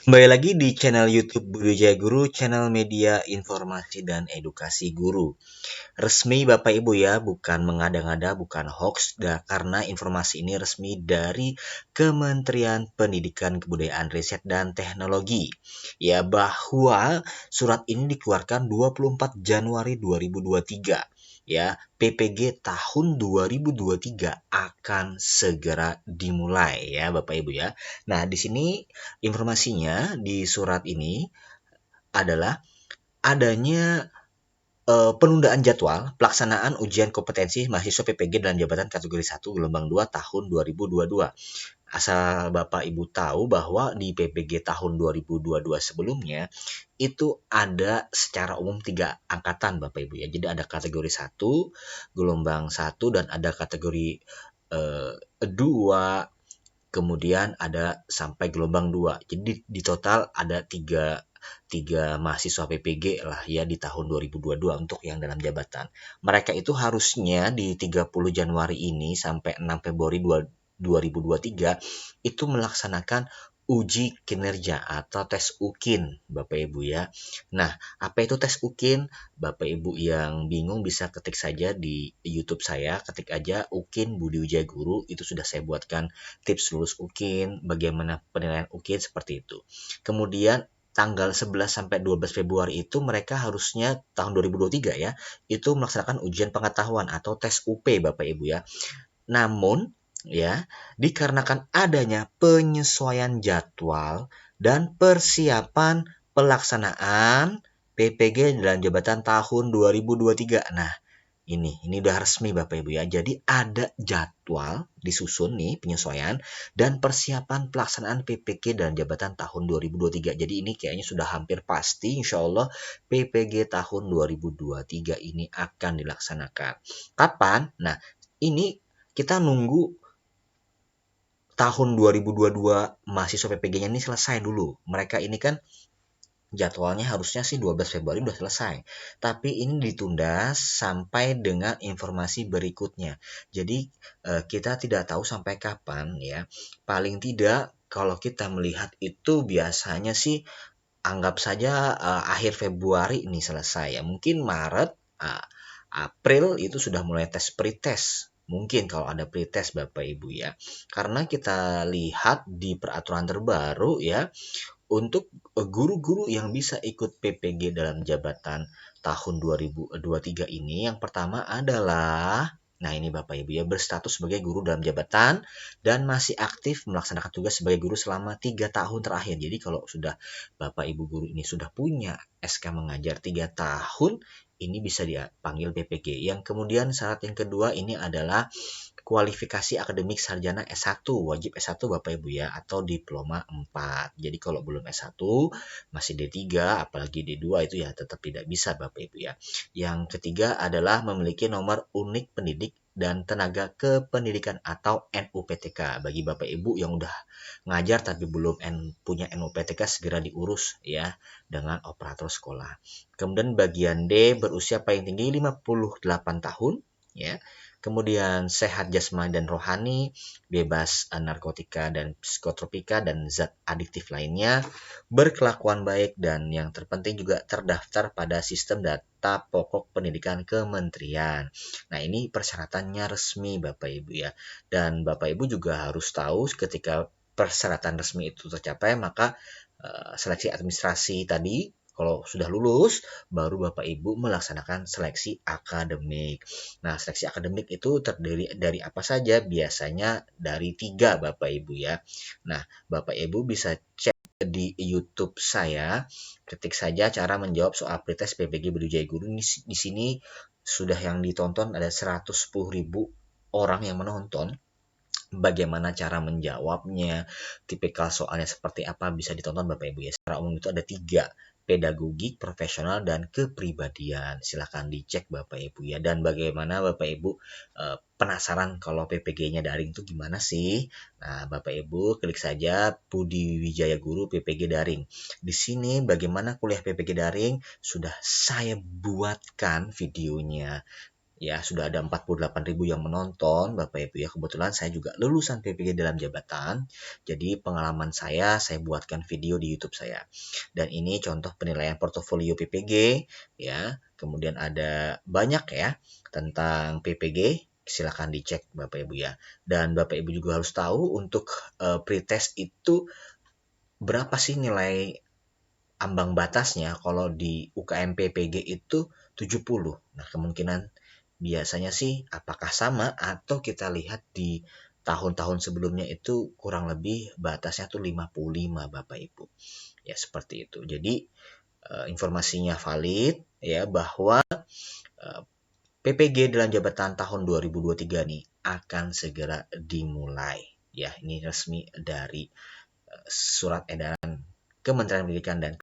Kembali lagi di channel YouTube Budi Jaya Guru, channel media informasi dan edukasi guru. Resmi Bapak Ibu ya, bukan mengada-ngada, bukan hoax, karena informasi ini resmi dari Kementerian Pendidikan Kebudayaan Riset dan Teknologi. Ya, bahwa surat ini dikeluarkan 24 Januari 2023. Ya, PPG tahun 2023 akan segera dimulai ya Bapak Ibu ya. Nah, di sini informasinya di surat ini adalah adanya penundaan jadwal pelaksanaan ujian kompetensi mahasiswa PPG dalam jabatan kategori 1 gelombang 2 tahun 2022. Asal Bapak Ibu tahu bahwa di PPG tahun 2022 sebelumnya itu ada secara umum 3 angkatan Bapak Ibu ya. Jadi ada kategori 1, gelombang 1 dan ada kategori 2, kemudian ada sampai gelombang 2. Jadi di total ada tiga mahasiswa PPG lah ya di tahun 2022 untuk yang dalam jabatan. Mereka itu harusnya di 30 Januari ini sampai 6 Februari 2023 itu melaksanakan uji kinerja atau tes UKIN Bapak Ibu ya. Nah, apa itu tes UKIN? Bapak Ibu yang bingung bisa ketik saja di YouTube saya, ketik aja UKIN Budi Wijaya Guru, itu sudah saya buatkan tips lulus UKIN, bagaimana penilaian UKIN seperti itu. Kemudian tanggal 11 sampai 12 Februari itu mereka harusnya tahun 2023 ya, itu melaksanakan ujian pengetahuan atau tes UP Bapak Ibu ya. Namun ya, dikarenakan adanya penyesuaian jadwal dan persiapan pelaksanaan PPG dalam jabatan tahun 2023. Nah, ini udah resmi Bapak Ibu ya. Jadi ada jadwal disusun nih penyesuaian dan persiapan pelaksanaan PPG dan jabatan tahun 2023. Jadi ini kayaknya sudah hampir pasti insya Allah PPG tahun 2023 ini akan dilaksanakan. Kapan? Nah, ini kita nunggu tahun 2022 mahasiswa PPG-nya ini selesai dulu. Mereka ini kan jadwalnya harusnya sih 12 Februari udah selesai. Tapi ini ditunda sampai dengan informasi berikutnya. Jadi kita tidak tahu sampai kapan ya. Paling tidak kalau kita melihat itu biasanya sih anggap saja akhir Februari ini selesai ya. Mungkin Maret, April itu sudah mulai tes pretest. Mungkin kalau ada pretest Bapak Ibu ya. Karena kita lihat di peraturan terbaru ya, untuk guru-guru yang bisa ikut PPG dalam jabatan tahun 2023 ini, yang pertama adalah, nah ini Bapak Ibu ya, berstatus sebagai guru dalam jabatan dan masih aktif melaksanakan tugas sebagai guru selama 3 tahun terakhir. Jadi kalau sudah Bapak Ibu guru ini sudah punya SK mengajar 3 tahun, ini bisa dipanggil PPG. Yang kemudian syarat yang kedua ini adalah kualifikasi akademik sarjana S1, wajib S1 Bapak Ibu ya, atau diploma 4. Jadi kalau belum S1, masih D3, apalagi D2 itu ya tetap tidak bisa Bapak Ibu ya. Yang ketiga adalah memiliki nomor unik pendidik dan tenaga kependidikan atau NUPTK. Bagi Bapak Ibu yang udah ngajar tapi belum punya NUPTK, segera diurus ya dengan operator sekolah. Kemudian bagian D, berusia paling tinggi 58 tahun ya. Kemudian sehat jasmani dan rohani, bebas narkotika dan psikotropika dan zat adiktif lainnya, berkelakuan baik, dan yang terpenting juga terdaftar pada sistem data pokok pendidikan kementerian. Nah, ini persyaratannya resmi Bapak Ibu ya. Dan Bapak Ibu juga harus tahu ketika persyaratan resmi itu tercapai, maka seleksi administrasi tadi kalau sudah lulus, baru Bapak Ibu melaksanakan seleksi akademik. Nah, seleksi akademik itu terdiri dari apa saja? Biasanya dari 3 Bapak Ibu ya. Nah, Bapak Ibu bisa cek di YouTube saya, ketik saja cara menjawab soal pretest PPG Budi Jaya Guru. Di sini sudah yang ditonton ada 110.000 orang yang menonton. Bagaimana cara menjawabnya, tipikal soalnya seperti apa, bisa ditonton Bapak Ibu ya. Secara umum itu ada 3, pedagogik, profesional, dan kepribadian. Silahkan dicek Bapak Ibu ya. Dan bagaimana Bapak Ibu penasaran kalau PPG-nya daring itu gimana sih? Nah, Bapak Ibu klik saja Budi Wijaya Guru PPG daring. Di sini bagaimana kuliah PPG daring sudah saya buatkan videonya. Ya, sudah ada 48.000 yang menonton, Bapak Ibu ya. Kebetulan saya juga lulusan PPG dalam jabatan. Jadi pengalaman saya buatkan video di YouTube saya. Dan ini contoh penilaian portofolio PPG ya. Kemudian ada banyak ya tentang PPG. Silakan dicek Bapak Ibu ya. Dan Bapak Ibu juga harus tahu untuk pretest itu berapa sih nilai ambang batasnya. Kalau di UKM PPG itu 70. Nah, kemungkinan biasanya sih apakah sama atau kita lihat di tahun-tahun sebelumnya itu kurang lebih batasnya tuh 55 Bapak Ibu. Ya seperti itu. Jadi informasinya valid ya bahwa PPG dalam jabatan tahun 2023 nih akan segera dimulai. Ya, ini resmi dari surat edaran Kementerian Pendidikan dan